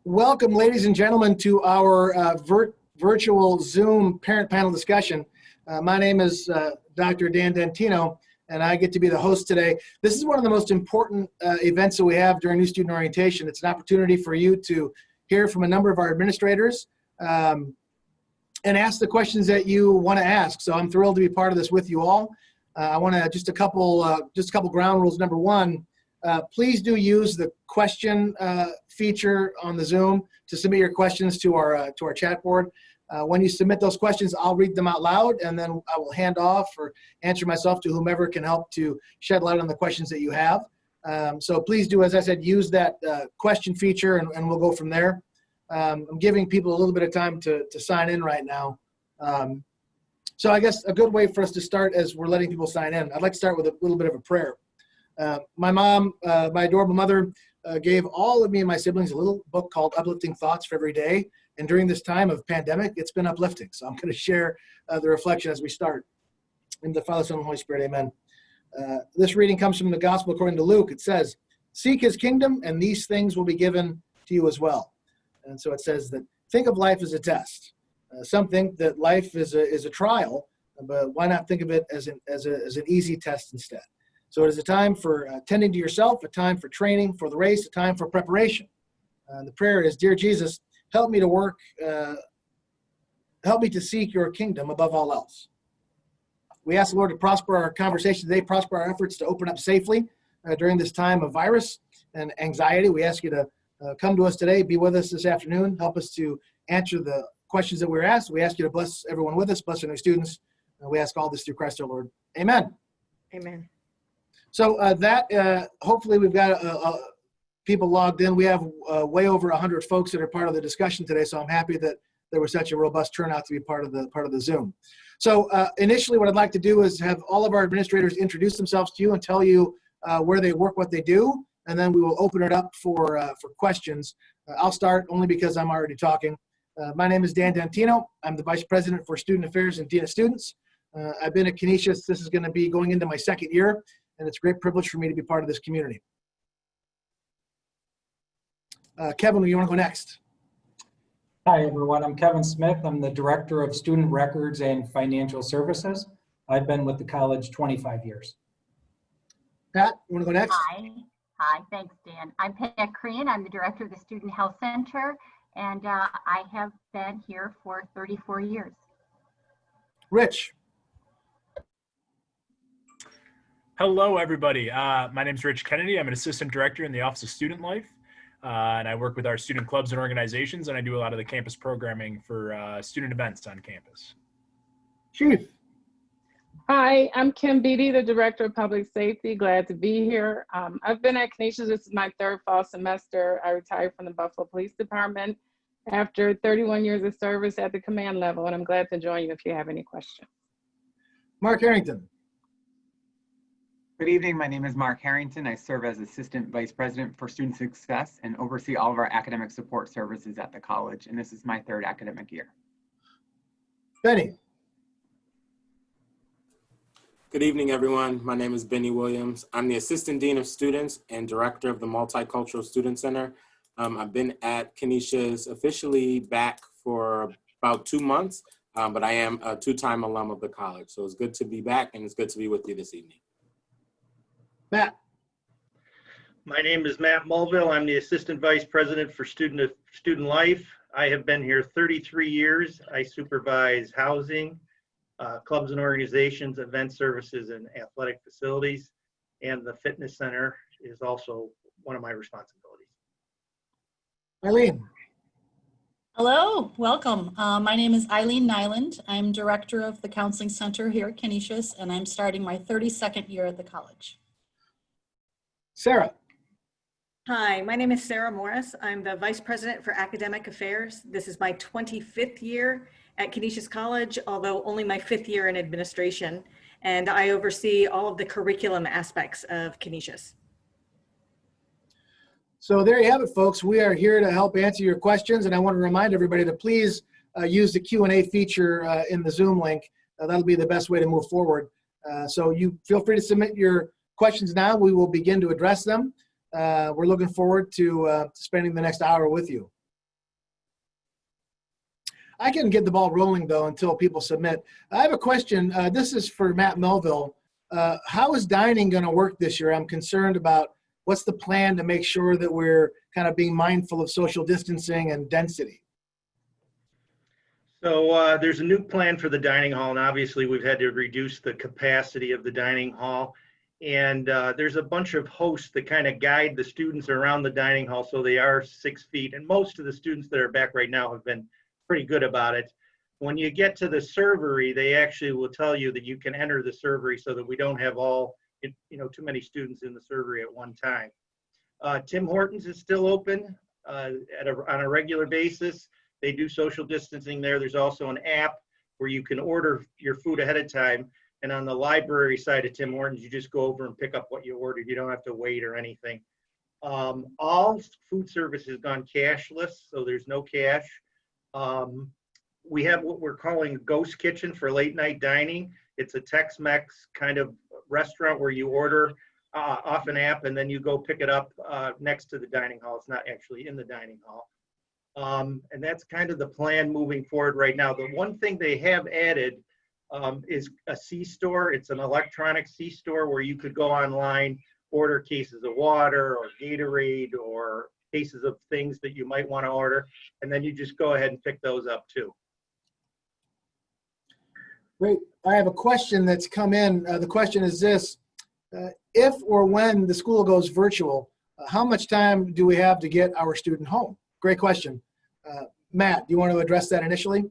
Welcome, ladies and gentlemen, to our virtual Zoom parent panel discussion. My name is Dr. Dan Dentino, and I get to be the host today. This is one of the most important events that we have during new student orientation. It's an opportunity for you to hear from a number of our administrators and ask the questions that you want to ask. So I'm thrilled to be part of this with you all. I want to just a couple ground rules. Number one, please do use the question feature on the Zoom to submit your questions to our chat board. When you submit those questions, I'll read them out loud, and then I will hand off or answer myself to whomever can help to shed light on the questions that you have. So please do, as I said, use that question feature, and we'll go from there. I'm giving people a little bit of time to sign in right now. So I guess a good way for us to start as we're letting people sign in, I'd like to start with a little bit of a prayer. My mom, my adorable mother, gave all of me and my siblings a little book called Uplifting Thoughts for Every Day. And during this time of pandemic, it's been uplifting. So I'm going to share the reflection as we start. In the Father, Son, and Holy Spirit, amen. This reading comes from the Gospel according to Luke. It says, "Seek his kingdom, and these things will be given to you as well." And so it says that think of life as a test. Some think that life is a trial, but why not think of it as an easy test instead? So it is a time for tending to yourself, a time for training for the race, a time for preparation. The prayer is, "Dear Jesus, help me to work, help me to seek your kingdom above all else." We ask the Lord to prosper our conversation today, prosper our efforts to open up safely during this time of virus and anxiety. We ask you to come to us today, be with us this afternoon, help us to answer the questions that we're asked. We ask you to bless everyone with us, bless our new students. We ask all this through Christ our Lord. Amen. Amen. So hopefully we've got people logged in. We have way over 100 folks that are part of the discussion today, so I'm happy that there was such a robust turnout to be part of the Zoom. So initially what I'd like to do is have all of our administrators introduce themselves to you and tell you where they work, what they do, and then we will open it up for questions. I'll start only because I'm already talking. My name is Dan Dentino. I'm the Vice President for Student Affairs and Dean of Students. I've been at Canisius. This is going to be going into my second year, and it's a great privilege for me to be part of this community. Kevin, you want to go next? Hi, everyone. I'm Kevin Smith. I'm the Director of Student Records and Financial Services. I've been with the college 25 years. Pat, you want to go next? Hi, thanks, Dan. I'm Pat Crean. I'm the Director of the Student Health Center, and I have been here for 34 years. Rich. Hello, everybody. My name is Rich Kennedy. I'm an Assistant Director in the Office of Student Life, and I work with our student clubs and organizations, and I do a lot of the campus programming for student events on campus. Chief. Hi, I'm Kim Beatty, the Director of Public Safety. Glad to be here. I've been at Canisius. This is my third fall semester. I retired from the Buffalo Police Department after 31 years of service at the command level, and I'm glad to join you if you have any questions. Mark Harrington. Good evening. My name is Mark Harrington. I serve as Assistant Vice President for Student Success and oversee all of our academic support services at the college, and this is my third academic year. Benny. Good evening, everyone. My name is Benny Williams. I'm the Assistant Dean of Students and Director of the Multicultural Student Center. I've been at Canisius officially back for about 2 months, but I am a two-time alum of the college. So it's good to be back, and it's good to be with you this evening. Matt. My name is Matt Mulville. I'm the Assistant Vice President for Student Life. I have been here 33 years. I supervise housing, clubs and organizations, event services, and athletic facilities. And the fitness center is also one of my responsibilities. Eileen. Hello, welcome. My name is Eileen Nyland. I'm Director of the Counseling Center here at Canisius, and I'm starting my 32nd year at the college. Sarah. Hi, my name is Sarah Morris. I'm the Vice President for Academic Affairs. This is my 25th year at Canisius College, although only my 5th year in administration, and I oversee all of the curriculum aspects of Canisius. So there you have it, folks. We are here to help answer your questions, and I want to remind everybody to please use the Q&A feature in the Zoom link. That'll be the best way to move forward. So you feel free to submit your questions now. We will begin to address them. We're looking forward to spending the next hour with you. I can get the ball rolling though until people submit. I have a question. This is for Matt Melville. How is dining going to work this year? I'm concerned about what's the plan to make sure that we're kind of being mindful of social distancing and density. So there's a new plan for the dining hall, and obviously we've had to reduce the capacity of the dining hall. And there's a bunch of hosts that kind of guide the students around the dining hall, so they are 6 feet. And most of the students that are back right now have been pretty good about it. When you get to the servery, they actually will tell you that you can enter the servery so that we don't have too many students in the servery at one time. Tim Hortons is still open on a regular basis. They do social distancing there. There's also an app where you can order your food ahead of time. And on the library side of Tim Hortons, you just go over and pick up what you ordered. You don't have to wait or anything. All food service has gone cashless, so there's no cash. We have what we're calling a ghost kitchen for late night dining. It's a Tex-Mex kind of restaurant where you order off an app and then you go pick it up next to the dining hall. It's not actually in the dining hall. And that's kind of the plan moving forward right now. The one thing they have added is a C-store. It's an electronic C-store where you could go online, order cases of water or Gatorade or cases of things that you might want to order, and then you just go ahead and pick those up too. Great. I have a question that's come in. The question is this: if or when the school goes virtual, how much time do we have to get our student home? Great question. Matt, do you want to address that initially?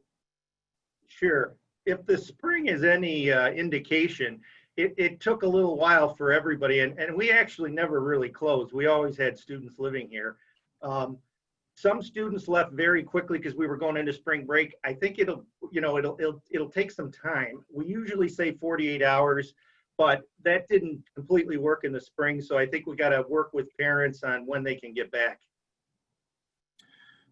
Sure. If the spring is any indication, it took a little while for everybody, and we actually never really closed. We always had students living here. Some students left very quickly because we were going into spring break. I think it'll take some time. We usually say 48 hours, but that didn't completely work in the spring. So I think we got to work with parents on when they can get back.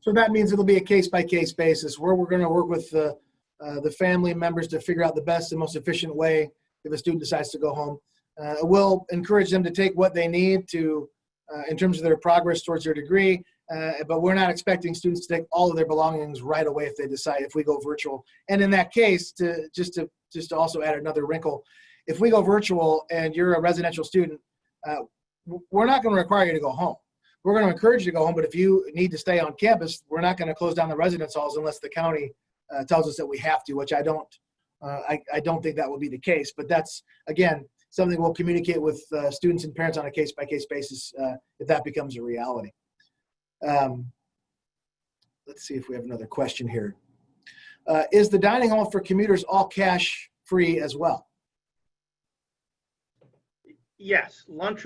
So that means it'll be a case-by-case basis where we're going to work with the family members to figure out the best and most efficient way if a student decides to go home. We'll encourage them to take what they need to in terms of their progress towards their degree, but we're not expecting students to take all of their belongings right away if we go virtual. And in that case, just to also add another wrinkle, if we go virtual and you're a residential student, we're not going to require you to go home. We're going to encourage you to go home, but if you need to stay on campus, we're not going to close down the residence halls unless the county tells us that we have to, which I don't think that will be the case. But that's, again, something we'll communicate with students and parents on a case-by-case basis if that becomes a reality. Let's see if we have another question here. Is the dining hall for commuters all cash free as well? Yes, lunch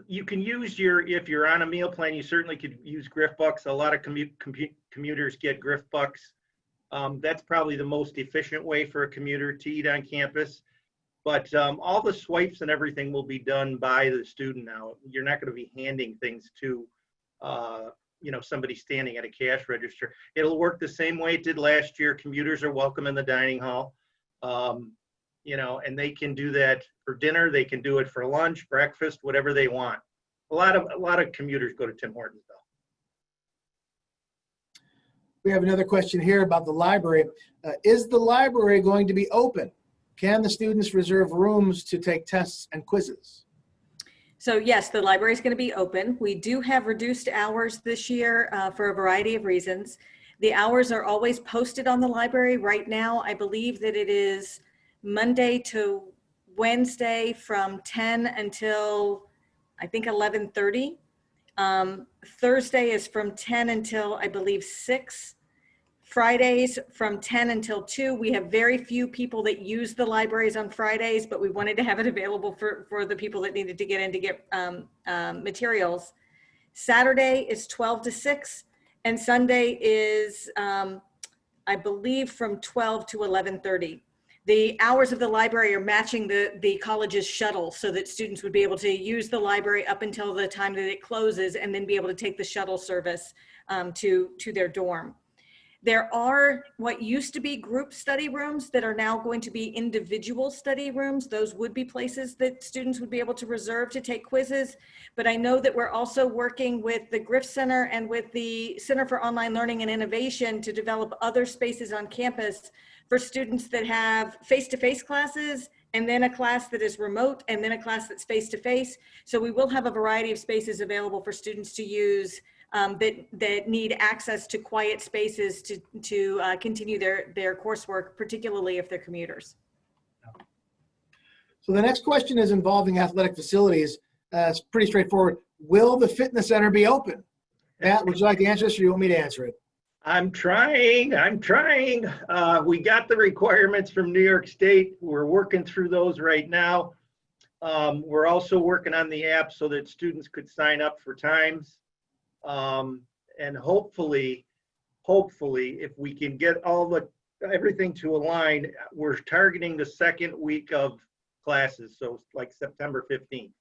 you can use if you're on a meal plan, you certainly could use Grift Bucks. A lot of commuters get Grift Bucks. That's probably the most efficient way for a commuter to eat on campus. But all the swipes and everything will be done by the student now. You're not going to be handing things to somebody standing at a cash register. It'll work the same way it did last year. Commuters are welcome in the dining hall. And they can do that for dinner. They can do it for lunch, breakfast, whatever they want. A lot of commuters go to Tim Hortons though. We have another question here about the library. Is the library going to be open? Can the students reserve rooms to take tests and quizzes? So yes, the library is going to be open. We do have reduced hours this year for a variety of reasons. The hours are always posted on the library. Right now, I believe that it is Monday to Wednesday from 10 until I think 11:30. Thursday is from 10 until I believe 6. Fridays from 10 until 2. We have very few people that use the libraries on Fridays, but we wanted to have it available for the people that needed to get in to get materials. Saturday is 12 to 6, and Sunday is, I believe, from 12 to 11:30. The hours of the library are matching the college's shuttle so that students would be able to use the library up until the time that it closes and then be able to take the shuttle service to their dorm. There are what used to be group study rooms that are now going to be individual study rooms. Those would be places that students would be able to reserve to take quizzes. But I know that we're also working with the Griff Center and with the Center for Online Learning and Innovation to develop other spaces on campus for students that have face-to-face classes, and then a class that is remote, and then a class that's face-to-face. So we will have a variety of spaces available for students to use that need access to quiet spaces to continue their coursework, particularly if they're commuters. So the next question is involving athletic facilities. It's pretty straightforward. Will the fitness center be open? Pat, would you like to answer this, or you want me to answer it? I'm trying. We got the requirements from New York State. We're working through those right now. We're also working on the app so that students could sign up for times. And hopefully, if we can get everything to align, we're targeting the second week of classes, so like September 15th.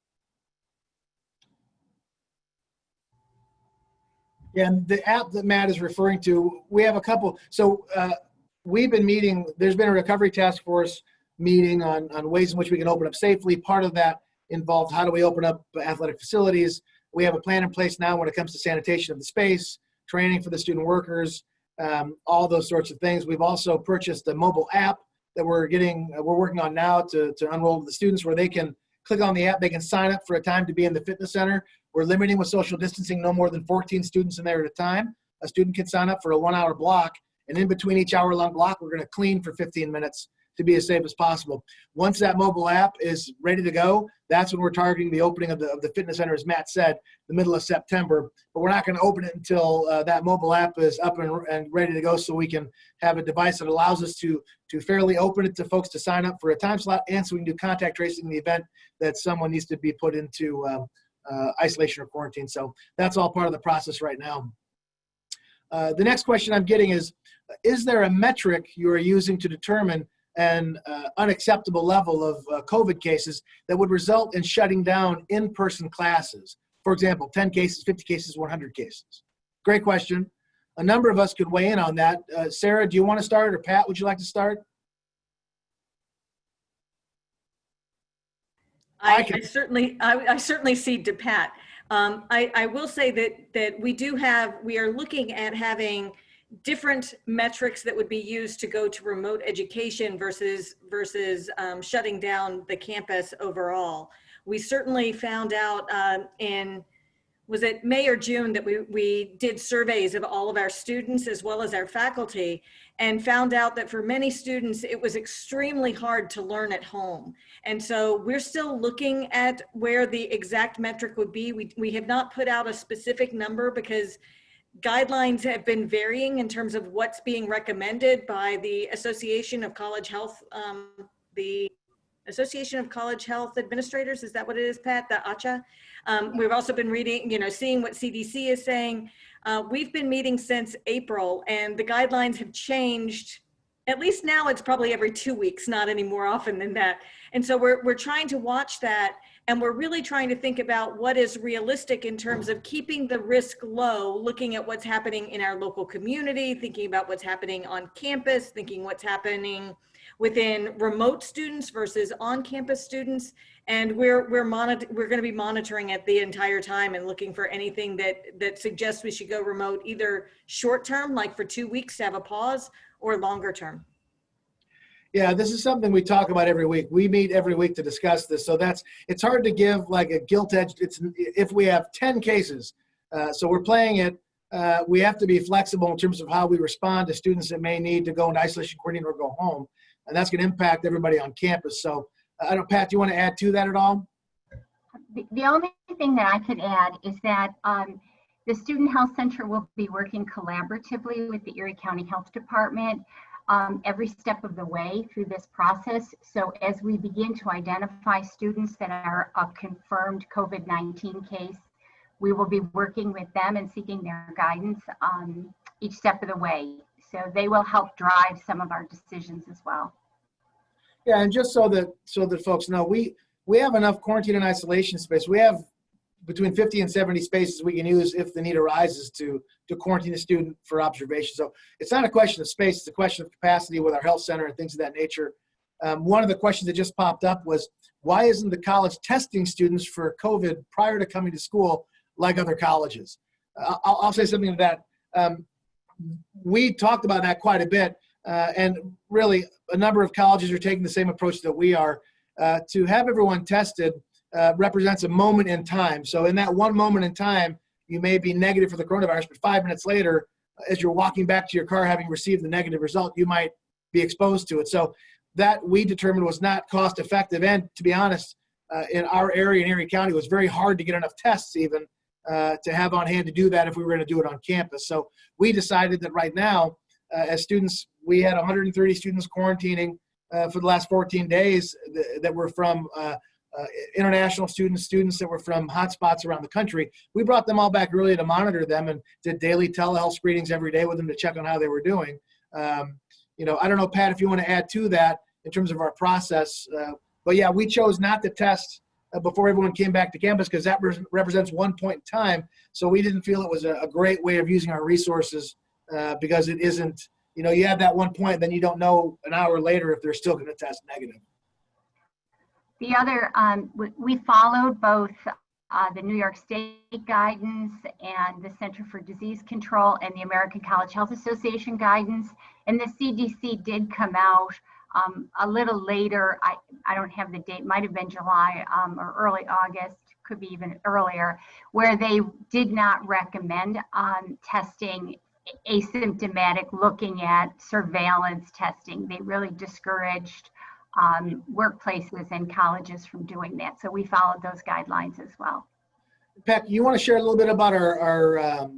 Yeah, and the app that Matt is referring to, we have a couple. So we've been meeting, there's been a recovery task force meeting on ways in which we can open up safely. Part of that involved how do we open up athletic facilities. We have a plan in place now when it comes to sanitation of the space, training for the student workers, all those sorts of things. We've also purchased a mobile app that we're working on now to unroll to the students, where they can click on the app, they can sign up for a time to be in the fitness center. We're limiting with social distancing, no more than 14 students in there at a time. A student can sign up for a 1-hour block, and in between each hour-long block, we're going to clean for 15 minutes to be as safe as possible. Once that mobile app is ready to go, that's when we're targeting the opening of the fitness center, as Matt said, the middle of September. But we're not going to open it until that mobile app is up and ready to go, so we can have a device that allows us to fairly open it to folks to sign up for a time slot, and so we can do contact tracing in the event that someone needs to be put into isolation or quarantine. So that's all part of the process right now. The next question I'm getting is there a metric you are using to determine an unacceptable level of COVID cases that would result in shutting down in-person classes? For example, 10 cases, 50 cases, 100 cases. Great question. A number of us could weigh in on that. Sarah, do you want to start, or Pat, would you like to start? I certainly cede to Pat. I will say that we are looking at having different metrics that would be used to go to remote education versus shutting down the campus overall. We certainly found out was it May or June that we did surveys of all of our students as well as our faculty, and found out that for many students, it was extremely hard to learn at home. And so we're still looking at where the exact metric would be. We have not put out a specific number because guidelines have been varying in terms of what's being recommended by the Association of College Health, the Association of College Health Administrators. Is that what it is, Pat? The ACHA? We've also been reading, seeing what CDC is saying. We've been meeting since April, and the guidelines have changed. At least now it's probably every 2 weeks, not any more often than that. And so we're trying to watch that, and we're really trying to think about what is realistic in terms of keeping the risk low, looking at what's happening in our local community, thinking about what's happening on campus, thinking what's happening within remote students versus on-campus students. And we're going to be monitoring it the entire time and looking for anything that suggests we should go remote, either short-term, like for 2 weeks to have a pause, or longer term. Yeah, this is something we talk about every week. We meet every week to discuss this. So it's hard to give like a gilt edge. If we have 10 cases, so we're playing it, we have to be flexible in terms of how we respond to students that may need to go into isolation quarantine or go home. And that's going to impact everybody on campus. So I don't, Pat, do you want to add to that at all? The only thing that I could add is that the Student Health Center will be working collaboratively with the Erie County Health Department every step of the way through this process. So as we begin to identify students that are a confirmed COVID-19 case, we will be working with them and seeking their guidance each step of the way. So they will help drive some of our decisions as well. Yeah, and just so that folks know, we have enough quarantine and isolation space. We have between 50 and 70 spaces we can use if the need arises to quarantine a student for observation. So it's not a question of space, it's a question of capacity with our health center and things of that nature. One of the questions that just popped up was, why isn't the college testing students for COVID prior to coming to school like other colleges? I'll say something to that. We talked about that quite a bit, and really a number of colleges are taking the same approach that we are. To have everyone tested represents a moment in time. So in that one moment in time, you may be negative for the coronavirus, but 5 minutes later, as you're walking back to your car having received the negative result, you might be exposed to it. So that we determined was not cost effective. And to be honest, in our area, in Erie County, it was very hard to get enough tests even to have on hand to do that if we were going to do it on campus. So we decided that right now, as students, we had 130 students quarantining for the last 14 days that were from international students that were from hotspots around the country. We brought them all back early to monitor them and did daily telehealth screenings every day with them to check on how they were doing. I don't know, Pat, if you want to add to that in terms of our process. But yeah, we chose not to test before everyone came back to campus because that represents one point in time. So we didn't feel it was a great way of using our resources because it isn't, you have that one point, then you don't know an hour later if they're still going to test negative. The other, we followed both the New York State guidance and the Center for Disease Control and the American College Health Association guidance. And the CDC did come out a little later. I don't have the date, might have been July or early August, could be even earlier, where they did not recommend testing asymptomatic, looking at surveillance testing. They really discouraged workplaces and colleges from doing that. So we followed those guidelines as well. Pat, you want to share a little bit about our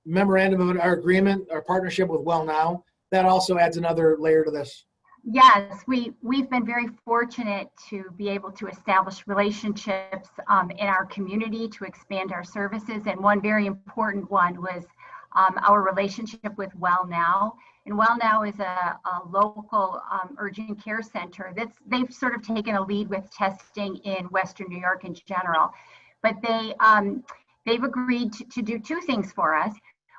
memorandum of our agreement, our partnership with WellNow? That also adds another layer to this. Yes, we've been very fortunate to be able to establish relationships in our community to expand our services. And one very important one was our relationship with WellNow. And WellNow is a local urgent care center they've sort of taken a lead with testing in Western New York in general. But they've agreed to do two things for us.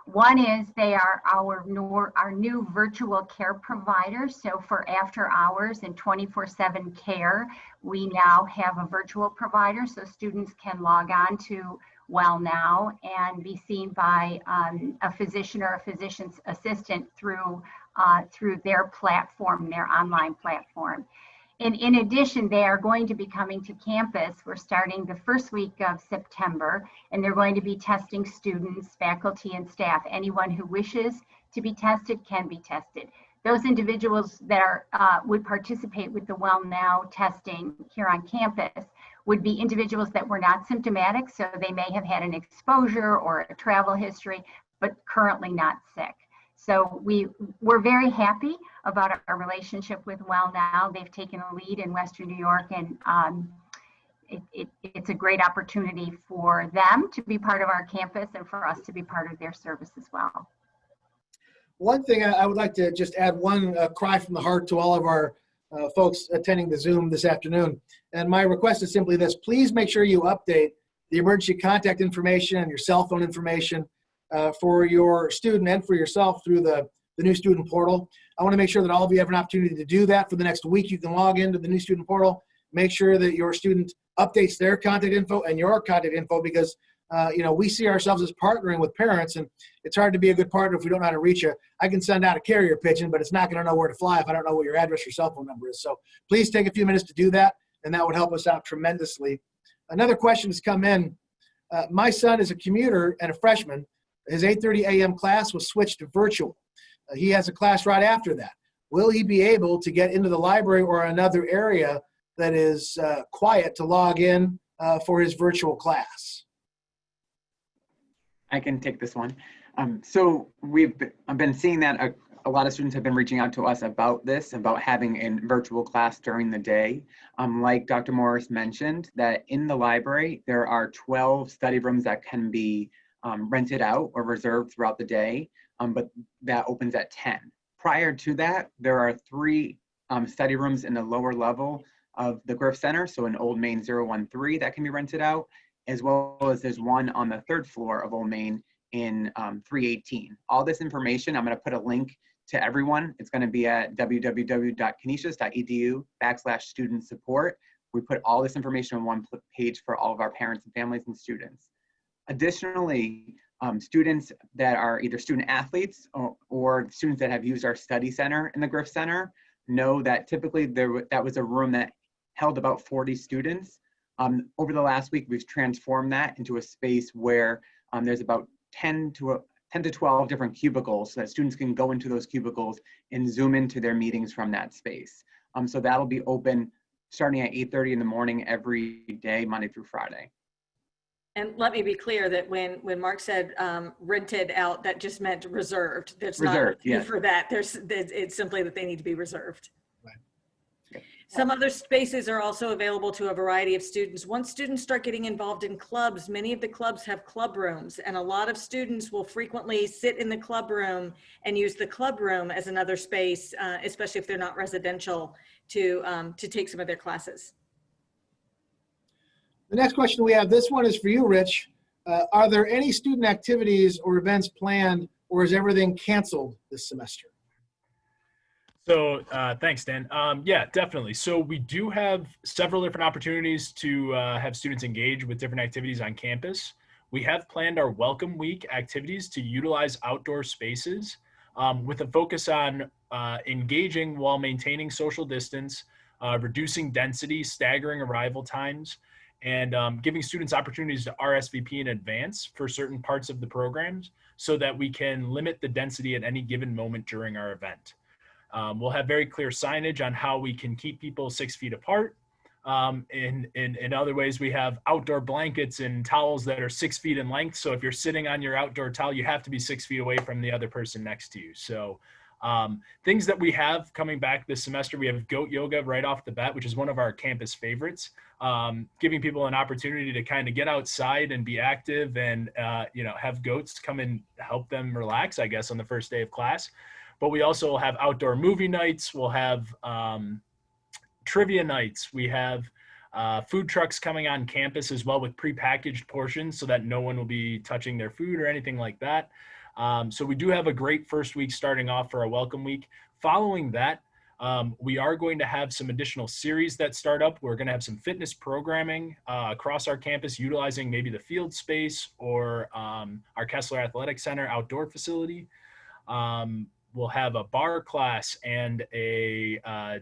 One is they are our new virtual care provider. So for after hours and 24/7 care, we now have a virtual provider. So students can log on to WellNow and be seen by a physician or a physician's assistant through their platform, their online platform. And in addition, they are going to be coming to campus. We're starting the first week of September, and they're going to be testing students, faculty, and staff. Anyone who wishes to be tested can be tested. Those individuals that would participate with the WellNow testing here on campus would be individuals that were not symptomatic, so they may have had an exposure or a travel history, but currently not sick. So we're very happy about our relationship with WellNow. They've taken a lead in Western New York, and it's a great opportunity for them to be part of our campus and for us to be part of their service as well. One thing I would like to just add one cry from the heart to all of our folks attending the Zoom this afternoon. And my request is simply this: please make sure you update the emergency contact information and your cell phone information for your student and for yourself through the new student portal. I want to make sure that all of you have an opportunity to do that for the next week. You can log into the new student portal, make sure that your student updates their contact info and your contact info, because we see ourselves as partnering with parents, and it's hard to be a good partner if we don't know how to reach you. I can send out a carrier pigeon, but it's not going to know where to fly if I don't know what your address or cell phone number is. So please take a few minutes to do that, and that would help us out tremendously. Another question has come in. My son is a commuter and a freshman. His 8:30 a.m. class was switched to virtual. He has a class right after that. Will he be able to get into the library or another area that is quiet to log in for his virtual class? I can take this one. So I've been seeing that a lot of students have been reaching out to us about this, about having a virtual class during the day. Like Dr. Morris mentioned, that in the library, there are 12 study rooms that can be rented out or reserved throughout the day, but that opens at 10. Prior to that, there are 3 study rooms in the lower level of the Griff Center, so in Old Main 013 that can be rented out, as well as there's one on the 3rd floor of Old Main in 318. All this information, I'm going to put a link to everyone. It's going to be at www.canisius.edu/student support. We put all this information on one page for all of our parents and families and students. Additionally, students that are either student athletes or students that have used our study center in the Griff Center know that typically that was a room that held about 40 students. Over the last week, we've transformed that into a space where there's about 10 to 12 different cubicles so that students can go into those cubicles and Zoom into their meetings from that space. So that'll be open starting at 8:30 in the morning every day, Monday through Friday. And let me be clear that when Mark said rented out, that just meant reserved. There's Reserved, not yes. for that. It's simply that they need to be reserved. Right. Some other spaces are also available to a variety of students. Once students start getting involved in clubs, many of the clubs have club rooms, and a lot of students will frequently sit in the club room and use the club room as another space, especially if they're not residential, to take some of their classes. The next question we have, this one is for you, Rich. Are there any student activities or events planned, or is everything canceled this semester? So thanks, Dan. Yeah, definitely. So we do have several different opportunities to have students engage with different activities on campus. We have planned our Welcome Week activities to utilize outdoor spaces with a focus on engaging while maintaining social distance, reducing density, staggering arrival times, and giving students opportunities to RSVP in advance for certain parts of the programs so that we can limit the density at any given moment during our event. We'll have very clear signage on how we can keep people 6 feet apart. In other ways, we have outdoor blankets and towels that are 6 feet in length. So if you're sitting on your outdoor towel, you have to be 6 feet away from the other person next to you. So things that we have coming back this semester, we have goat yoga right off the bat, which is one of our campus favorites, giving people an opportunity to kind of get outside and be active and have goats come and help them relax, I guess, on the first day of class. But we also will have outdoor movie nights. We'll have trivia nights. We have food trucks coming on campus as well with prepackaged portions so that no one will be touching their food or anything like that. So we do have a great first week starting off for our Welcome Week. Following that, we are going to have some additional series that start up. We're going to have some fitness programming across our campus utilizing maybe the field space or our Kessler Athletic Center outdoor facility. We'll have a bar class and a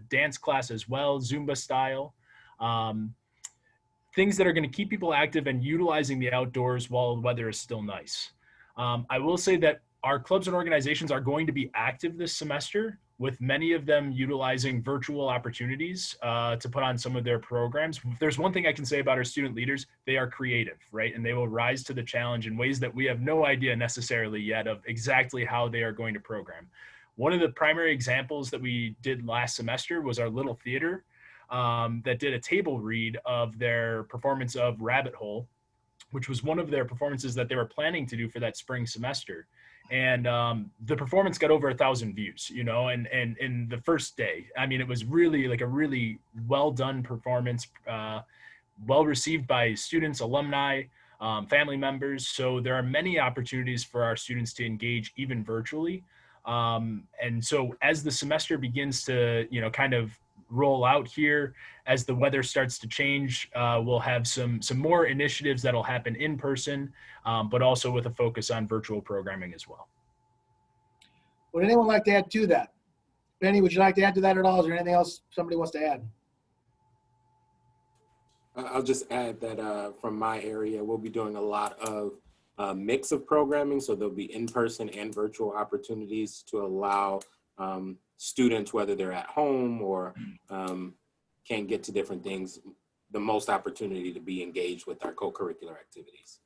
dance class as well, Zumba style. Things that are going to keep people active and utilizing the outdoors while the weather is still nice. I will say that our clubs and organizations are going to be active this semester, with many of them utilizing virtual opportunities to put on some of their programs. If there's one thing I can say about our student leaders, they are creative, right? And they will rise to the challenge in ways that we have no idea necessarily yet of exactly how they are going to program. One of the primary examples that we did last semester was our little theater that did a table read of their performance of Rabbit Hole, which was one of their performances that they were planning to do for that spring semester. And the performance got over 1,000 views, and in the first day. I mean, it was really like a really well done performance, well received by students, alumni, family members. So there are many opportunities for our students to engage even virtually. And so as the semester begins to, kind of roll out here, as the weather starts to change, we'll have some more initiatives that'll happen in person, but also with a focus on virtual programming as well. Would anyone like to add to that? Benny, would you like to add to that at all? Is there anything else somebody wants to add? I'll just add that from my area, we'll be doing a lot of mix of programming. So there'll be in-person and virtual opportunities to allow students, whether they're at home or can't get to different things, the most opportunity to be engaged with our co-curricular activities.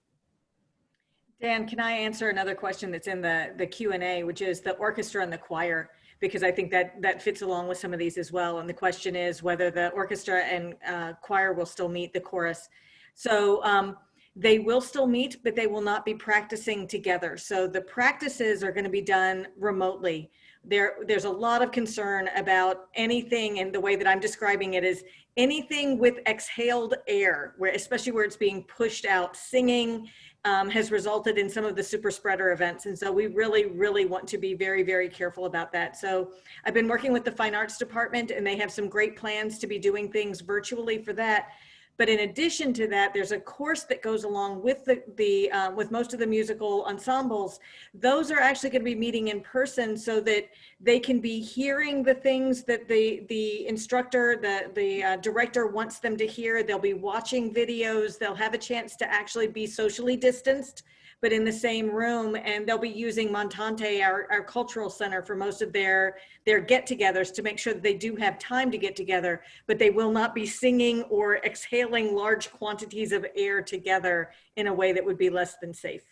Dan, can I answer another question that's in the Q&A, which is the orchestra and the choir, because I think that fits along with some of these as well. And the question is whether the orchestra and choir will still meet the chorus. So they will still meet, but they will not be practicing together. So the practices are going to be done remotely. There's a lot of concern about anything, and the way that I'm describing it is anything with exhaled air, where especially where it's being pushed out, singing has resulted in some of the super spreader events. And so we really, really want to be very, very careful about that. So I've been working with the Fine Arts Department, and they have some great plans to be doing things virtually for that. But in addition to that, there's a course that goes along with with most of the musical ensembles. Those are actually going to be meeting in person so that they can be hearing the things that the instructor, the director wants them to hear. They'll be watching videos. They'll have a chance to actually be socially distanced, but in the same room, and they'll be using Montante, our cultural center, for most of their get-togethers to make sure that they do have time to get together, but they will not be singing or exhaling large quantities of air together in a way that would be less than safe.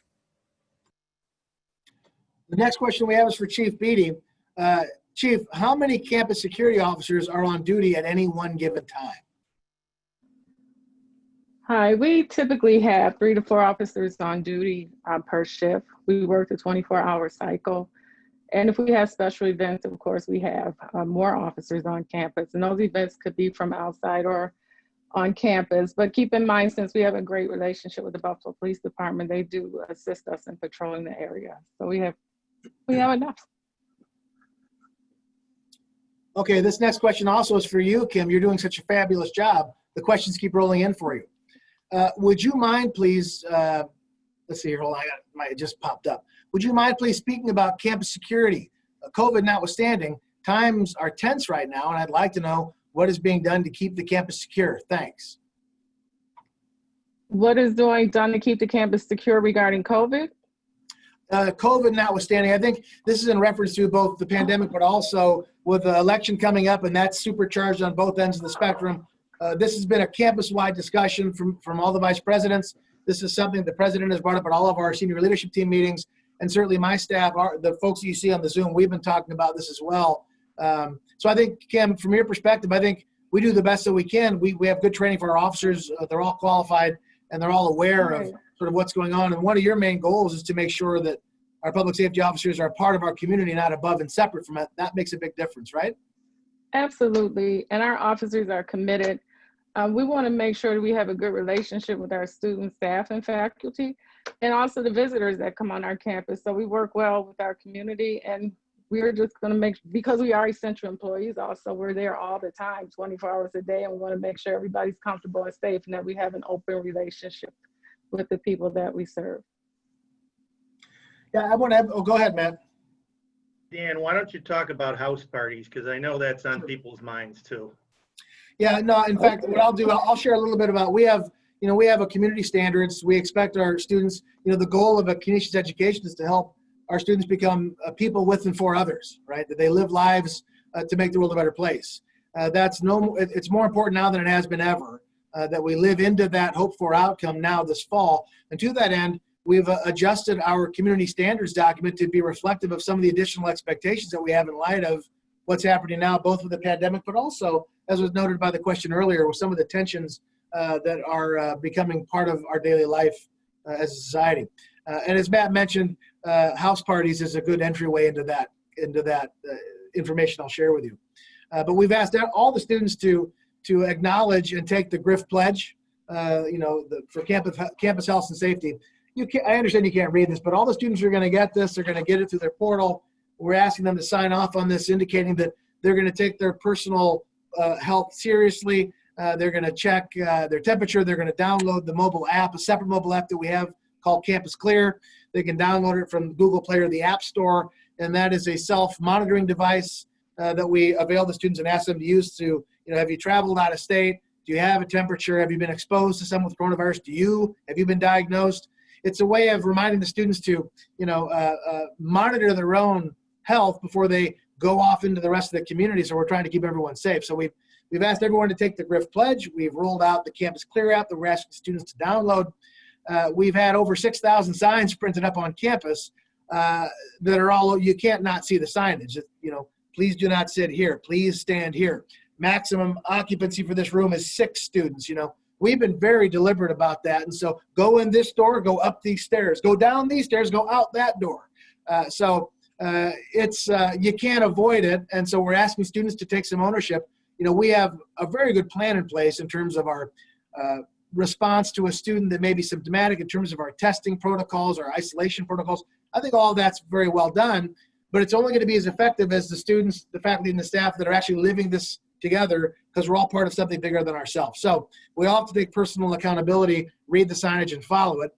The next question we have is for Chief Beatty. Chief, how many campus security officers are on duty at any one given time? Hi, we typically have 3 to 4 officers on duty per shift. We work a 24-hour cycle. And if we have special events, of course, we have more officers on campus. And those events could be from outside or on campus. But keep in mind, since we have a great relationship with the Buffalo Police Department, they do assist us in patrolling the area. So we have enough. Okay, this next question also is for you, Kim. You're doing such a fabulous job. The questions keep rolling in for you. Would you mind, please, let's see here, hold on, it just popped up. Would you mind, please, speaking about campus security? COVID notwithstanding, times are tense right now, and I'd like to know what is being done to keep the campus secure. Thanks. What is done to keep the campus secure regarding COVID? COVID notwithstanding, I think this is in reference to both the pandemic, but also with the election coming up, and that's supercharged on both ends of the spectrum. This has been a campus-wide discussion from all the vice presidents. This is something the president has brought up at all of our senior leadership team meetings, and certainly my staff, the folks that you see on the Zoom, we've been talking about this as well. So I think, Kim, from your perspective, I think we do the best that we can. We have good training for our officers. They're all qualified, and they're all aware of sort of what's going on. And one of your main goals is to make sure that our public safety officers are part of our community, not above and separate from it. That makes a big difference, right? Absolutely, and our officers are committed. We want to make sure that we have a good relationship with our students, staff, and faculty, and also the visitors that come on our campus. So we work well with our community, and we're just going to because we are essential employees also, we're there all the time, 24 hours a day, and we want to make sure everybody's comfortable and safe and that we have an open relationship with the people that we serve. Yeah, I want to go ahead, Matt. Dan, why don't you talk about house parties? Because I know that's on people's minds too. Yeah, no, in fact, what I'll do, I'll share a little bit about, we have a community standards. We expect our students, the goal of a Canisius education is to help our students become people with and for others, right? That they live lives to make the world a better place. It's more important now than it has been ever, that we live into that hope for outcome now this fall. And to that end, we've adjusted our community standards document to be reflective of some of the additional expectations that we have in light of what's happening now, both with the pandemic, but also, as was noted by the question earlier, with some of the tensions that are becoming part of our daily life as a society. And as Matt mentioned, house parties is a good entryway into that information I'll share with you. But we've asked all the students to acknowledge and take the GRIF pledge, for campus health and safety. I understand you can't read this, but all the students are going to get this. They're going to get it through their portal. We're asking them to sign off on this, indicating that they're going to take their personal health seriously. They're going to check their temperature. They're going to download the mobile app, a separate mobile app that we have called Campus Clear. They can download it from Google Play or the App Store, and that is a self-monitoring device that we avail the students and ask them to use to, have you traveled out of state? Do you have a temperature? Have you been exposed to someone with coronavirus? Have you been diagnosed? It's a way of reminding the students to, monitor their own health before they go off into the rest of the community. So we're trying to keep everyone safe. So we've asked everyone to take the GRIF pledge. We've rolled out the Campus Clear app that we're asking students to download. We've had over 6,000 signs printed up on campus that are all, you can't not see the signage. Please do not sit here. Please stand here. Maximum occupancy for this room is 6 students. We've been very deliberate about that. And so go in this door, go up these stairs, go down these stairs, go out that door. You can't avoid it. And so we're asking students to take some ownership. we have a very good plan in place in terms of our response to a student that may be symptomatic, in terms of our testing protocols, our isolation protocols. I think all that's very well done, but it's only going to be as effective as the students, the faculty, and the staff that are actually living this together, because we're all part of something bigger than ourselves. So we all have to take personal accountability, read the signage, and follow it.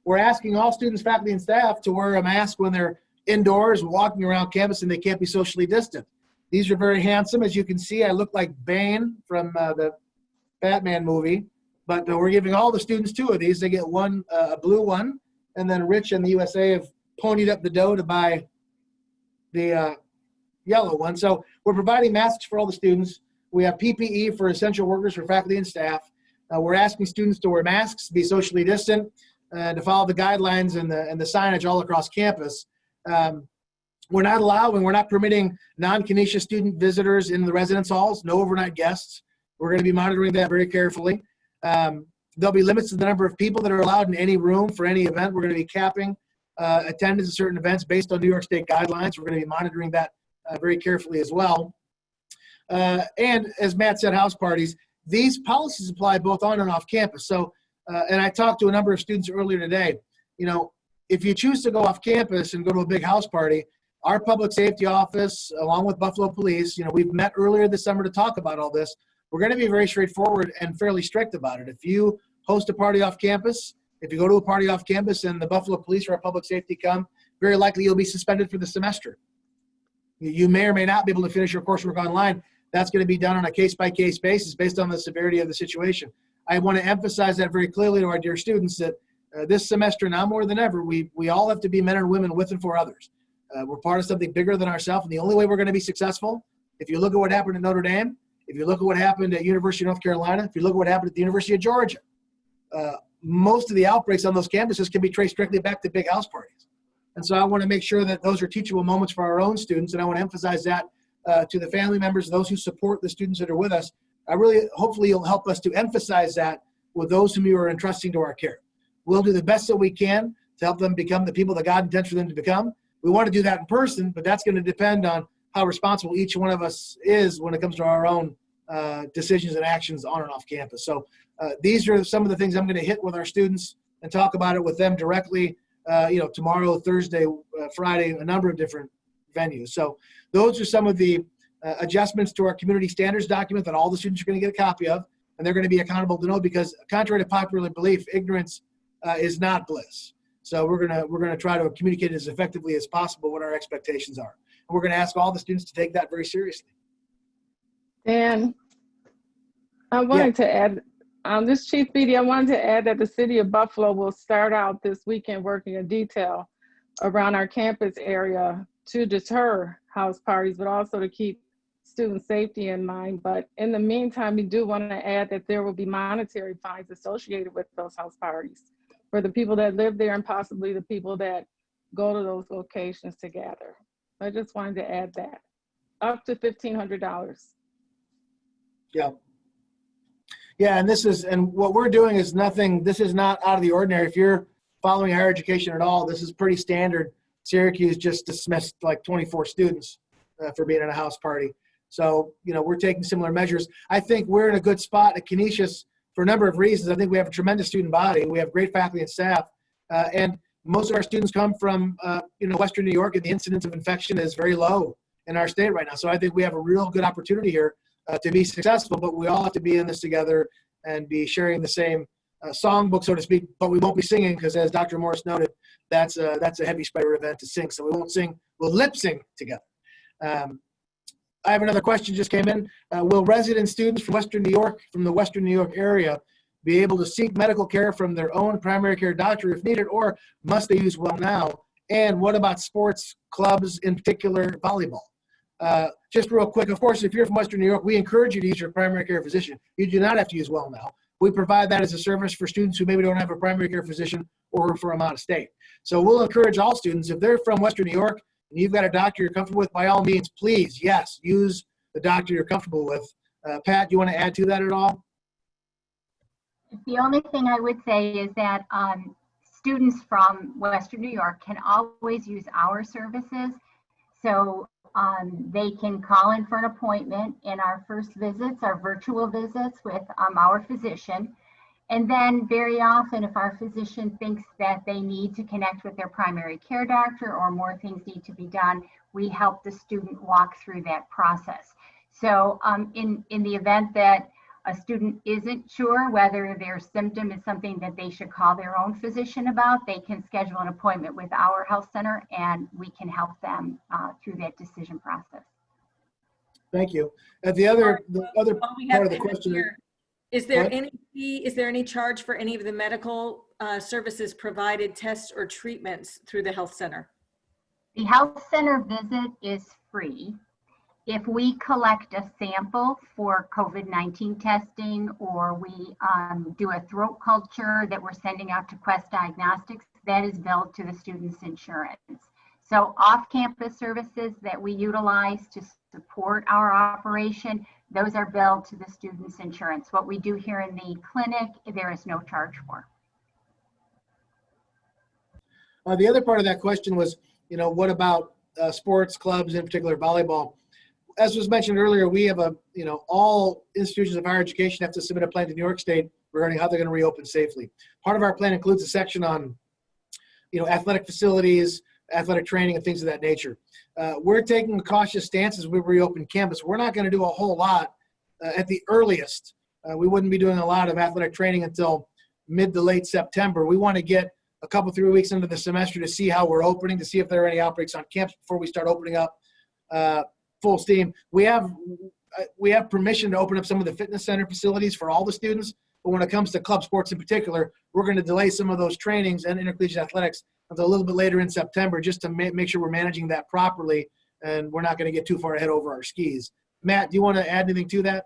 We're asking all students, faculty, and staff to wear a mask when they're indoors, walking around campus, and they can't be socially distant. These are very handsome. As you can see, I look like Bane from the Batman movie, but we're giving all the students 2 of these. They get one, a blue one, and then Rich and the USA have ponied up the dough to buy the yellow one. So we're providing masks for all the students. We have PPE for essential workers, for faculty and staff. We're asking students to wear masks, be socially distant, to follow the guidelines and the signage all across campus. We're not permitting non-Canisius student visitors in the residence halls, no overnight guests. We're going to be monitoring that very carefully. There'll be limits to the number of people that are allowed in any room for any event. We're going to be capping attendance at certain events based on New York State guidelines. We're going to be monitoring that very carefully as well. And as Matt said, house parties, these policies apply both on and off campus. So, and I talked to a number of students earlier today, if you choose to go off campus and go to a big house party, our public safety office, along with Buffalo Police, we've met earlier this summer to talk about all this. We're going to be very straightforward and fairly strict about it. If you host a party off campus, if you go to a party off campus and the Buffalo Police or our public safety come, very likely you'll be suspended for the semester. You may or may not be able to finish your coursework online. That's going to be done on a case-by-case basis based on the severity of the situation. I want to emphasize that very clearly to our dear students that this semester, now more than ever, we all have to be men and women with and for others. We're part of something bigger than ourselves, and the only way we're going to be successful, if you look at what happened at Notre Dame, if you look at what happened at University of North Carolina, if you look at what happened at the University of Georgia, most of the outbreaks on those campuses can be traced directly back to big house parties. And so I want to make sure that those are teachable moments for our own students, and I want to emphasize that to the family members, those who support the students that are with us. Hopefully you'll help us to emphasize that with those whom you are entrusting to our care. We'll do the best that we can to help them become the people that God intends for them to become. We want to do that in person, but that's going to depend on how responsible each one of us is when it comes to our own decisions and actions on and off campus. So these are some of the things I'm going to hit with our students and talk about it with them directly, tomorrow, Thursday, Friday, a number of different venues. So those are some of the adjustments to our community standards document that all the students are going to get a copy of, and they're going to be accountable to know, because contrary to popular belief, ignorance is not bliss. So we're gonna try to communicate as effectively as possible what our expectations are. And we're gonna ask all the students to take that very seriously. And I wanted to add, this Chief Beatty, I wanted to add that the City of Buffalo will start out this weekend working in detail around our campus area to deter house parties, but also to keep student safety in mind. But in the meantime, we do want to add that there will be monetary fines associated with those house parties for the people that live there and possibly the people that go to those locations to gather. I just wanted to add that. Up to $1,500. Yeah. Yeah, and what we're doing is this is not out of the ordinary. If you're following higher education at all, this is pretty standard. Syracuse just dismissed like 24 students for being at a house party. So, we're taking similar measures. I think we're in a good spot at Canisius for a number of reasons. I think we have a tremendous student body. We have great faculty and staff. And most of our students come from, Western New York, and the incidence of infection is very low in our state right now. So I think we have a real good opportunity here to be successful, but we all have to be in this together and be sharing the same songbook, so to speak, but we won't be singing because, as Dr. Morris noted, that's a heavy spider event to sing. So we won't sing, we'll lip sync together. I have another question just came in. Will resident students from the Western New York area be able to seek medical care from their own primary care doctor if needed, or must they use Well Now? And what about sports clubs, in particular volleyball? Just real quick, of course, if you're from Western New York, we encourage you to use your primary care physician. You do not have to use Well Now. We provide that as a service for students who maybe don't have a primary care physician or for them out of state. So we'll encourage all students, if they're from Western New York and you've got a doctor you're comfortable with, by all means, please, yes, use the doctor you're comfortable with. Pat, do you want to add to that at all? The only thing I would say is that students from Western New York can always use our services. So They can call in for an appointment, and our first visits are virtual visits with our physician. And then very often, if our physician thinks that they need to connect with their primary care doctor or more things need to be done, we help the student walk through that process. So in the event that a student isn't sure whether their symptom is something that they should call their own physician about, they can schedule an appointment with our health center and we can help them through that decision process. Thank you. The other While we have part of the Kim question. here, is there What? any fee, is there any charge for any of the medical services provided, tests or treatments through the health center? The health center visit is free. If we collect a sample for COVID-19 testing, or we do a throat culture that we're sending out to Quest Diagnostics, that is billed to the student's insurance. So off-campus services that we utilize to support our operation, those are billed to the student's insurance. What we do here in the clinic, there is no charge for. The other part of that question was, what about sports clubs, in particular volleyball? As was mentioned earlier, we have all institutions of higher education have to submit a plan to New York State regarding how they're going to reopen safely. Part of our plan includes a section on, athletic facilities, athletic training, and things of that nature. We're taking a cautious stance as we reopen campus. We're not going to do a whole lot at the earliest. We wouldn't be doing a lot of athletic training until mid to late September. We want to get a couple, 3 weeks into the semester to see how we're opening, to see if there are any outbreaks on campus before we start opening up full steam. We have permission to open up some of the fitness center facilities for all the students, but when it comes to club sports in particular, we're going to delay some of those trainings and intercollegiate athletics until a little bit later in September, just to make sure we're managing that properly and we're not going to get too far ahead over our skis. Matt, do you want to add anything to that?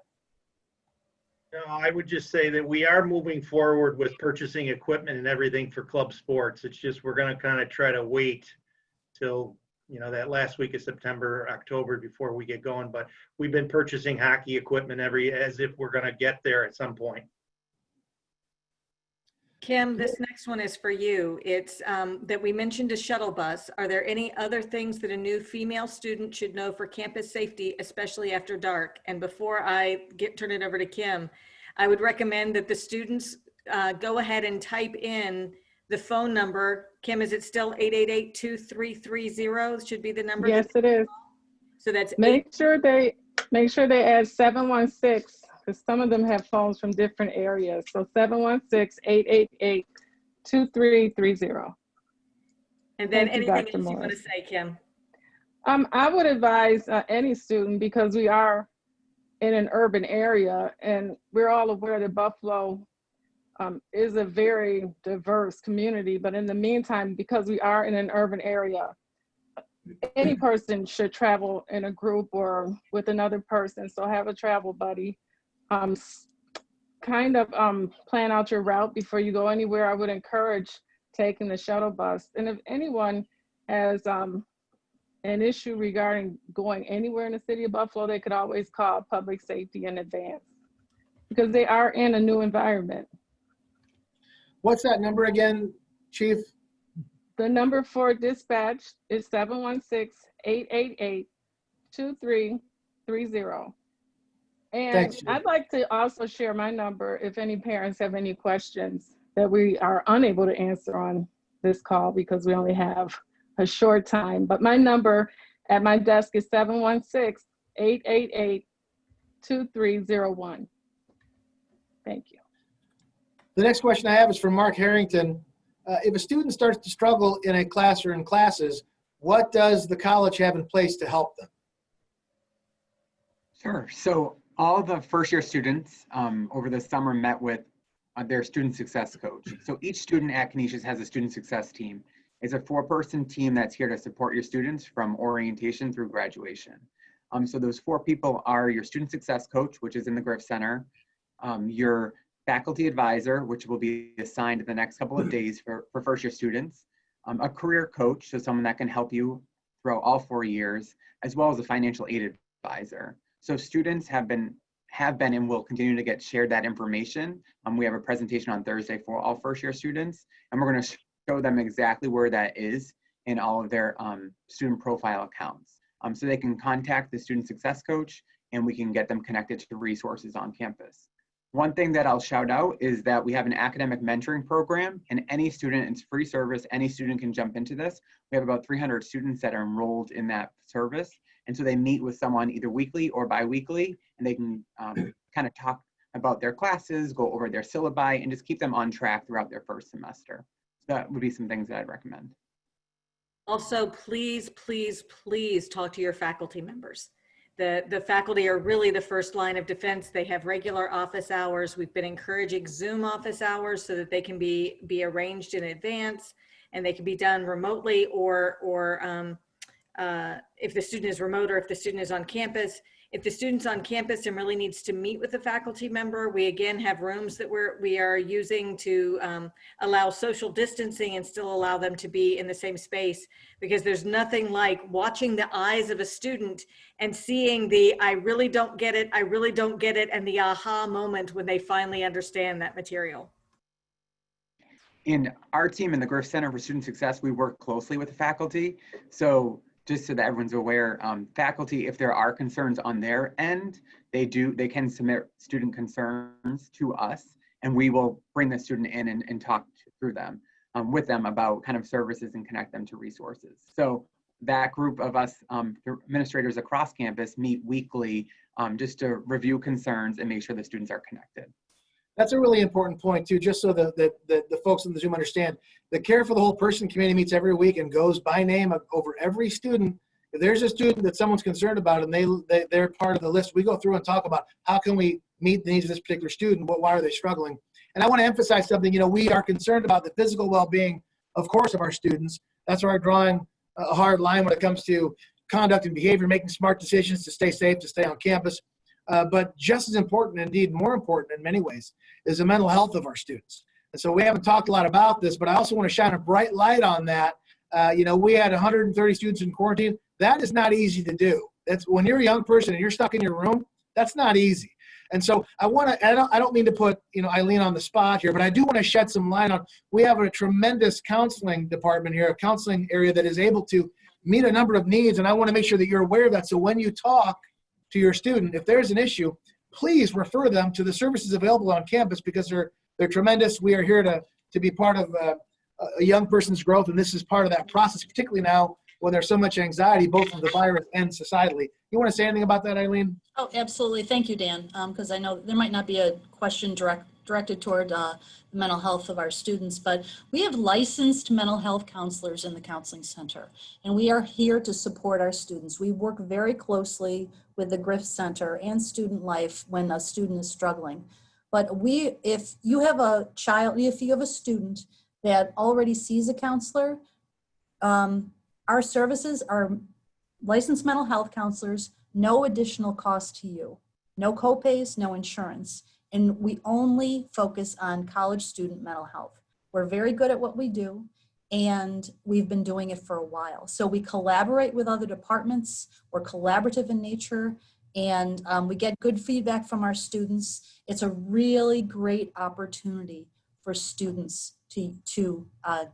No, I would just say that we are moving forward with purchasing equipment and everything for club sports. It's just we're going to kind of try to wait till that last week of September, October before we get going. But we've been purchasing hockey equipment as if we're going to get there at some point. Kim, this next one is for you. It's that we mentioned a shuttle bus. Are there any other things that a new female student should know for campus safety, especially after dark? And before I turn it over to Kim, I would recommend that the students go ahead and type in the phone number. Kim, is it still 888-2330 should be the number? Yes, it is. So that's Make sure they add 716, because some of them have phones from different areas. So 716-888-2330. And then Thank you, anything Dr. else you want to Morris. say, Kim? I would advise any student, because we are in an urban area and we're all aware that Buffalo is a very diverse community, but in the meantime, because we are in an urban area, any person should travel in a group or with another person. So have a travel buddy. Kind of plan out your route before you go anywhere. I would encourage taking the shuttle bus. And if anyone has an issue regarding going anywhere in the city of Buffalo, they could always call public safety in advance, because they are in a new environment. What's that number again, Chief? The number for dispatch is 716-888-2330. And Thanks, Chief. I'd like to also share my number if any parents have any questions that we are unable to answer on this call because we only have a short time. But my number at my desk is 716-888-2301. Thank you. The next question I have is from Mark Harrington. If a student starts to struggle in a class or in classes, what does the college have in place to help them? Sure. So all the first-year students over the summer met with their student success coach. So each student at Canisius has a student success team. It's a 4-person team that's here to support your students from orientation through graduation. So those 4 people are your student success coach, which is in the Griff Center, your faculty advisor, which will be assigned in the next couple of days for first-year students, a career coach, so someone that can help you throughout all 4 years, as well as a financial aid advisor. So students have been and will continue to get shared that information. We have a presentation on Thursday for all first-year students, and we're going to show them exactly where that is in all of their student profile accounts. so they can contact the student success coach and we can get them connected to resources on campus. One thing that I'll shout out is that we have an academic mentoring program, and any student, it's free service, any student can jump into this. We have about 300 students that are enrolled in that service. And so they meet with someone either weekly or bi-weekly, and they can kind of talk about their classes, go over their syllabi, and just keep them on track throughout their first semester. So that would be some things that I'd recommend. Also, please, please, please talk to your faculty members. The faculty are really the first line of defense. They have regular office hours. We've been encouraging Zoom office hours so that they can be arranged in advance and they can be done remotely or if the student is remote or if the student is on campus. If the student's on campus and really needs to meet with a faculty member, we again have rooms that we are using to allow social distancing and still allow them to be in the same space, because there's nothing like watching the eyes of a student and seeing the I really don't get it, I really don't get it, and the aha moment when they finally understand that material. In our team in the Griff Center for Student Success, we work closely with the faculty. So just so that everyone's aware, faculty, if there are concerns on their end, they can submit student concerns to us, and we will bring the student in and talk through them with them about kind of services and connect them to resources. So that group of us administrators across campus meet weekly just to review concerns and make sure the students are connected. That's a really important point too, just so that the folks in the Zoom understand. The Care for the Whole Person committee meets every week and goes by name over every student. If there's a student that someone's concerned about and they're part of the list, we go through and talk about how can we meet the needs of this particular student, why are they struggling. And I want to emphasize something, we are concerned about the physical well-being, of course, of our students. That's why we're drawing a hard line when it comes to conduct and behavior, making smart decisions to stay safe, to stay on campus. But just as important, indeed more important in many ways, is the mental health of our students. And so we haven't talked a lot about this, but I also want to shine a bright light on that. We had 130 students in quarantine. That is not easy to do. That's when you're a young person and you're stuck in your room, that's not easy. And so I don't mean to put, Eileen on the spot here, but I do want to shed some light on, we have a tremendous counseling department here, a counseling area that is able to meet a number of needs. And I want to make sure that you're aware of that. So when you talk to your student, if there's an issue, please refer them to the services available on campus, because they're tremendous. We are here to be part of a young person's growth, and this is part of that process, particularly now when there's so much anxiety, both from the virus and societally. You want to say anything about that, Eileen? Oh, absolutely. Thank you, Dan, because I know there might not be a question directed toward the mental health of our students, but we have licensed mental health counselors in the counseling center, and we are here to support our students. We work very closely with the Griff Center and Student Life when a student is struggling. But if you have a student that already sees a counselor, our services are licensed mental health counselors, no additional cost to you, no copays, no insurance. And we only focus on college student mental health. We're very good at what we do, and we've been doing it for a while. So we collaborate with other departments. We're collaborative in nature, and we get good feedback from our students. It's a really great opportunity for students to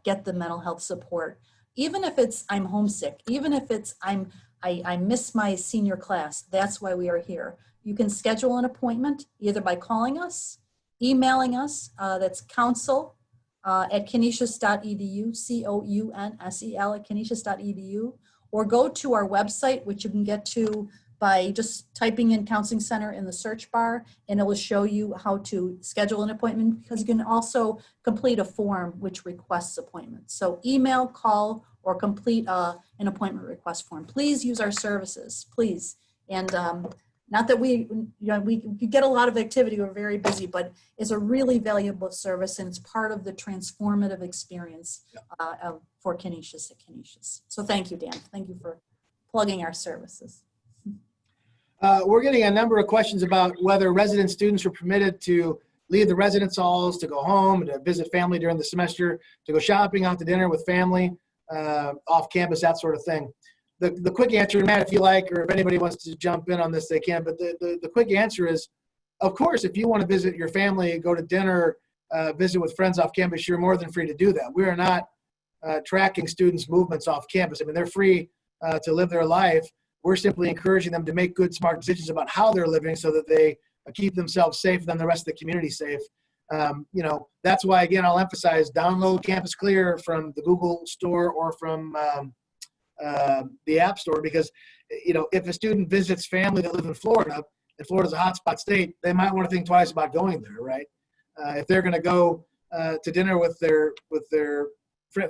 get the mental health support. Even if it's I'm homesick, even if it's I miss my senior class, that's why we are here. You can schedule an appointment either by calling us, emailing us, that's counsel at canisius.edu, COUNSEL at canisius.edu, or go to our website, which you can get to by just typing in Counseling Center in the search bar, and it will show you how to schedule an appointment, because you can also complete a form which requests appointments. So email, call, or complete an appointment request form. Please use our services, please. And not that we get a lot of activity, we're very busy, but it's a really valuable service, and it's part of the transformative experience for Canisius at Canisius. So thank you, Dan. Thank you for plugging our services. We're getting a number of questions about whether resident students are permitted to leave the residence halls, to go home, to visit family during the semester, to go shopping, out to dinner with family, off campus, that sort of thing. The quick answer, Matt, if you like, or if anybody wants to jump in on this, they can. But the quick answer is, of course, if you want to visit your family, go to dinner, visit with friends off campus, you're more than free to do that. We are not tracking students' movements off campus. I mean, they're free to live their life. We're simply encouraging them to make good, smart decisions about how they're living so that they keep themselves safe and the rest of the community safe. That's why, again, I'll emphasize download Campus Clear from the Google Store or from the App Store, because, if a student visits family that live in Florida, and Florida's a hotspot state, they might want to think twice about going there, right? If they're going to go to dinner with their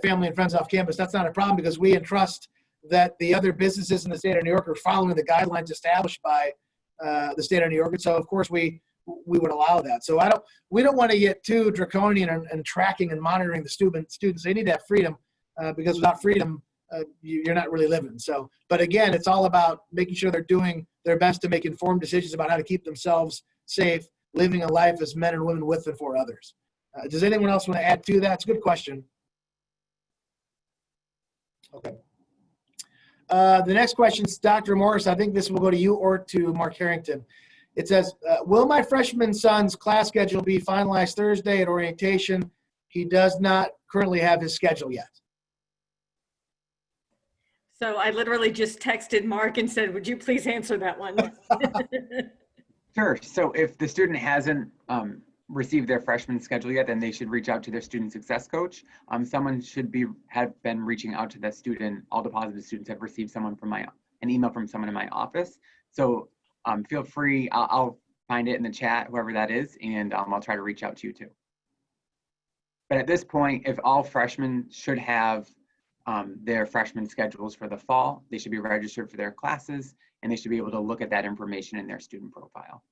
family and friends off campus, that's not a problem, because we entrust that the other businesses in the state of New York are following the guidelines established by the state of New York. And so, of course, we would allow that. So we don't want to get too draconian and tracking and monitoring the students. They need to have freedom, because without freedom, you're not really living. So, but again, it's all about making sure they're doing their best to make informed decisions about how to keep themselves safe, living a life as men and women with and for others. Does anyone else want to add to that? It's a good question. Okay. The next question is Dr. Morris. I think this will go to you or to Mark Harrington. It says, will my freshman son's class schedule be finalized Thursday at orientation? He does not currently have his schedule yet. So I literally just texted Mark and said, would you please answer that one? Sure. So if the student hasn't received their freshman schedule yet, then they should reach out to their student success coach. Someone should have been reaching out to the student. All the positive students have received an email from someone in my office. So feel free. I'll find it in the chat, whoever that is, and I'll try to reach out to you too. But at this point, if all freshmen should have their freshman schedules for the fall, they should be registered for their classes, and they should be able to look at that information in their student profile.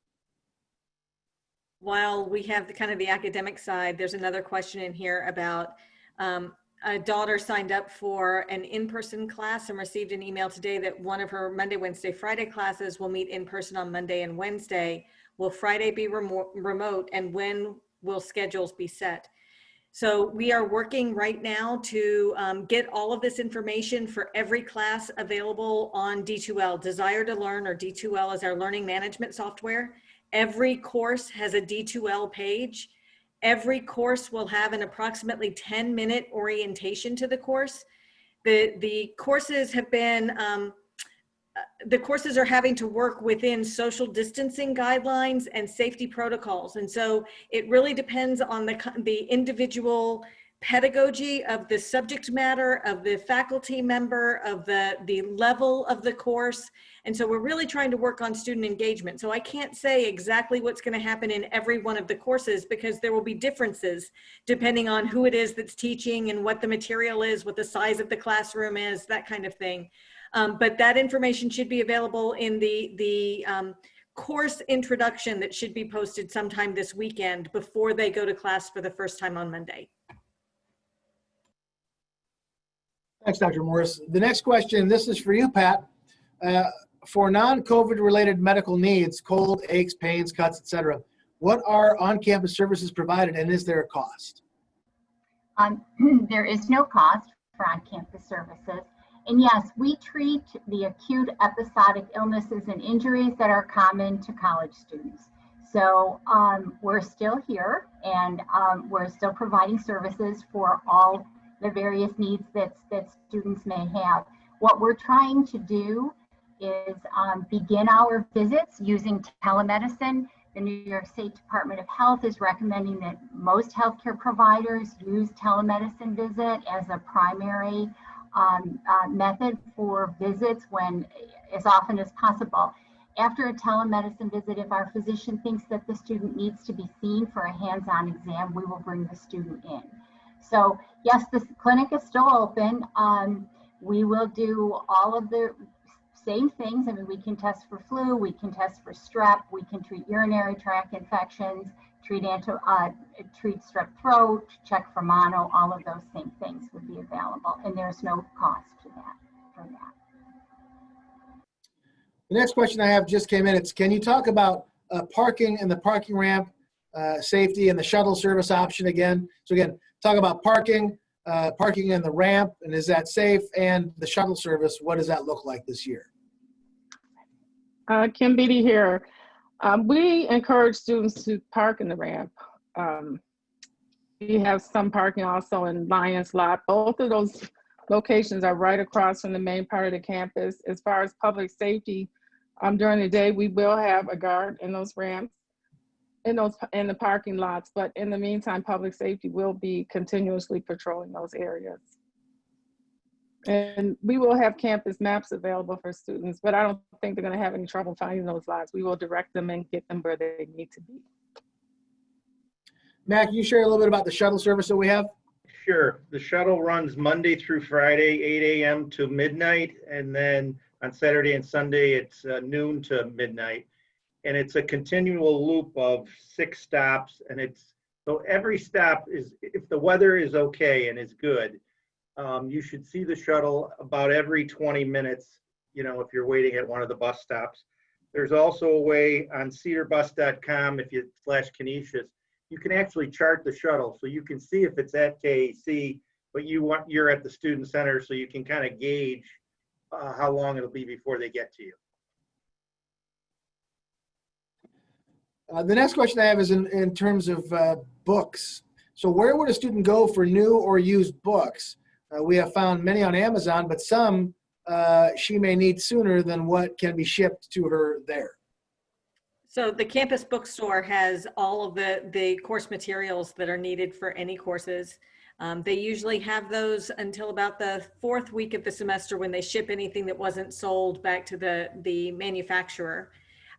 While we have the academic side, there's another question in here about a daughter signed up for an in-person class and received an email today that one of her Monday, Wednesday, Friday classes will meet in person on Monday and Wednesday. Will Friday be remote, and when will schedules be set? So we are working right now to get all of this information for every class available on D2L. Desire to Learn, or D2L, is our learning management software. Every course has a D2L page. Every course will have an approximately 10-minute orientation to the course. The courses have been, the courses are having to work within social distancing guidelines and safety protocols. And so it really depends on the individual pedagogy of the subject matter, of the faculty member, of the level of the course. And so we're really trying to work on student engagement. So I can't say exactly what's going to happen in every one of the courses, because there will be differences depending on who it is that's teaching and what the material is, what the size of the classroom is, that kind of thing. But that information should be available in the course introduction that should be posted sometime this weekend before they go to class for the first time on Monday. Thanks, Dr. Morris. The next question, this is for you, Pat. For non-COVID related medical needs, cold, aches, pains, cuts, etc., what are on-campus services provided, and is there a cost? There is no cost for on-campus services. And yes, we treat the acute episodic illnesses and injuries that are common to college students. So we're still here, and we're still providing services for all the various needs that students may have. What we're trying to do is begin our visits using telemedicine. The New York State Department of Health is recommending that most healthcare providers use telemedicine visit as a primary method for visits as often as possible. After a telemedicine visit, if our physician thinks that the student needs to be seen for a hands-on exam, we will bring the student in. So yes, this clinic is still open. We will do all of the same things. I mean, we can test for flu, we can test for strep, we can treat urinary tract infections, treat strep throat, check for mono, all of those same things would be available, and there's no cost to that for that. The next question I have just came in. It's, can you talk about parking and the parking ramp, safety, and the shuttle service option again? So again, talk about parking and the ramp, and is that safe? And the shuttle service, what does that look like this year? Kim Beatty here. We encourage students to park in the ramp. We have some parking also in Lions Lot. Both of those locations are right across from the main part of the campus. As far as public safety, during the day, we will have a guard in those ramps, in the parking lots, but in the meantime, public safety will be continuously patrolling those areas. And we will have campus maps available for students, but I don't think they're going to have any trouble finding those lots. We will direct them and get them where they need to be. Matt, can you share a little bit about the shuttle service that we have? Sure. The shuttle runs Monday through Friday, 8 a.m. to midnight. And then on Saturday and Sunday, it's noon to midnight. And it's a continual loop of 6 stops. And so every stop is, if the weather is okay and is good, you should see the shuttle about every 20 minutes, if you're waiting at one of the bus stops. There's also a way on cedarbus.com, if you /Canisius, you can actually chart the shuttle. So you can see if it's at KAC, but you're at the student center, so you can kind of gauge how long it'll be before they get to you. The next question I have is in terms of books. So where would a student go for new or used books? We have found many on Amazon, but some she may need sooner than what can be shipped to her there. So the campus bookstore has all of the course materials that are needed for any courses. They usually have those until about the 4th week of the semester when they ship anything that wasn't sold back to the manufacturer.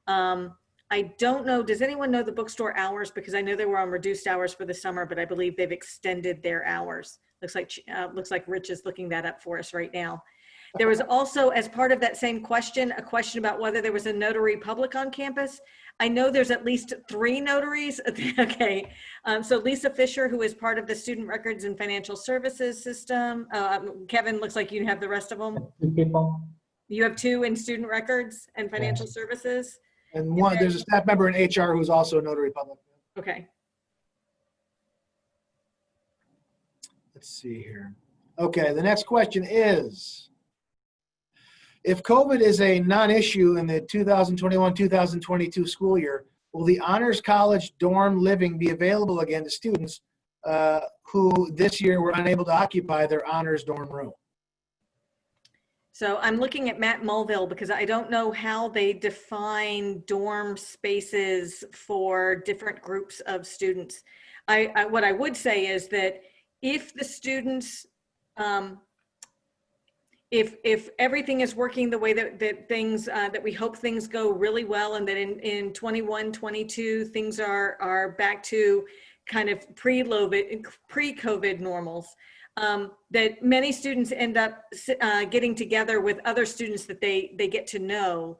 I don't know, does anyone know the bookstore hours? Because I know they were on reduced hours for the summer, but I believe they've extended their hours. Looks like Rich is looking that up for us right now. There was also, as part of that same question, a question about whether there was a notary public on campus. I know there's at least 3 notaries. Okay, so Lisa Fisher, who is part of the Student Records and Financial Services system. Kevin, looks like you have the rest of them. 2 people. You have 2 in Student Records and Financial Services. And there's a staff member in HR who's also a notary public. Okay. Let's see here. Okay, the next question is, if COVID is a non-issue in the 2021-2022 school year, will the Honors College dorm living be available again to students who this year were unable to occupy their honors dorm room? So I'm looking at Matt Mulville because I don't know how they define dorm spaces for different groups of students. What I would say is that if the students, if everything is working the way that things, that we hope things go really well, and that in 21, 22, things are back to kind of pre-COVID normals, that many students end up getting together with other students that they get to know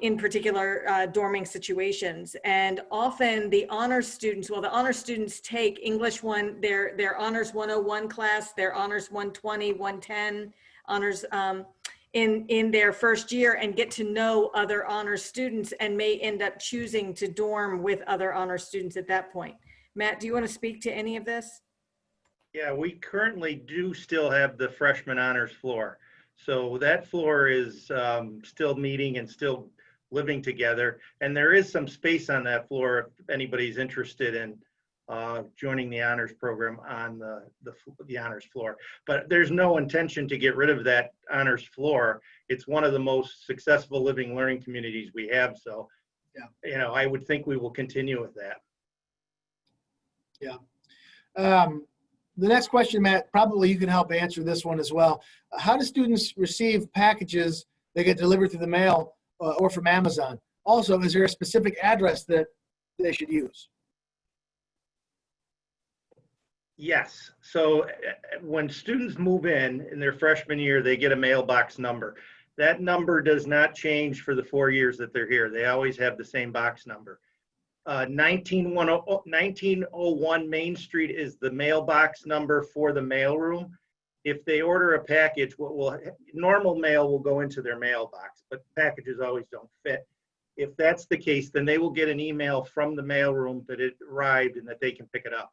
in particular dorming situations. And often the honors students, the honors students take English their honors 101 class, their honors 120, 110 honors in their first year, and get to know other honors students, and may end up choosing to dorm with other honors students at that point. Matt, do you want to speak to any of this? Yeah, we currently do still have the freshman honors floor. So that floor is still meeting and still living together. And there is some space on that floor if anybody's interested in joining the honors program on the honors floor. But there's no intention to get rid of that honors floor. It's one of the most successful living learning communities we have. So, yeah, I would think we will continue with that. Yeah. The next question, Matt, probably you can help answer this one as well. How do students receive packages that get delivered through the mail or from Amazon? Also, is there a specific address that they should use? Yes. So when students move in their freshman year, they get a mailbox number. That number does not change for the 4 years that they're here. They always have the same box number. 1901 Main Street is the mailbox number for the mailroom. If they order a package, normal mail will go into their mailbox, but packages always don't fit. If that's the case, then they will get an email from the mailroom that it arrived and that they can pick it up.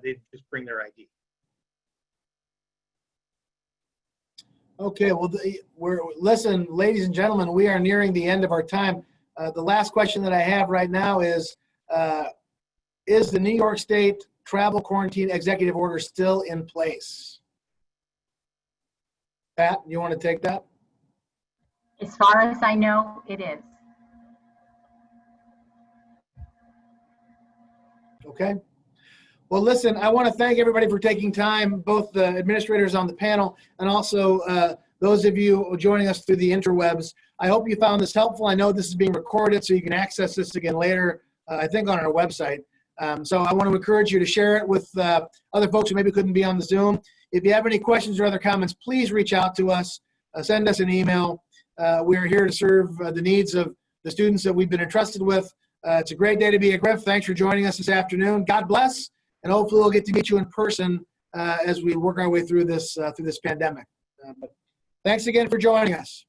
They just bring their ID. Okay, well, listen, ladies and gentlemen, we are nearing the end of our time. The last question that I have right now is the New York State travel quarantine executive order still in place? Pat, you want to take that? As far as I know, it is. Okay. Well, listen, I want to thank everybody for taking time, both the administrators on the panel and also those of you joining us through the interwebs. I hope you found this helpful. I know this is being recorded, so you can access this again later, I think on our website. So I want to encourage you to share it with other folks who maybe couldn't be on the Zoom. If you have any questions or other comments, please reach out to us. Send us an email. We are here to serve the needs of the students that we've been entrusted with. It's a great day to be at Griff. Thanks for joining us this afternoon. God bless, and hopefully we'll get to meet you in person as we work our way through this pandemic. But thanks again for joining us.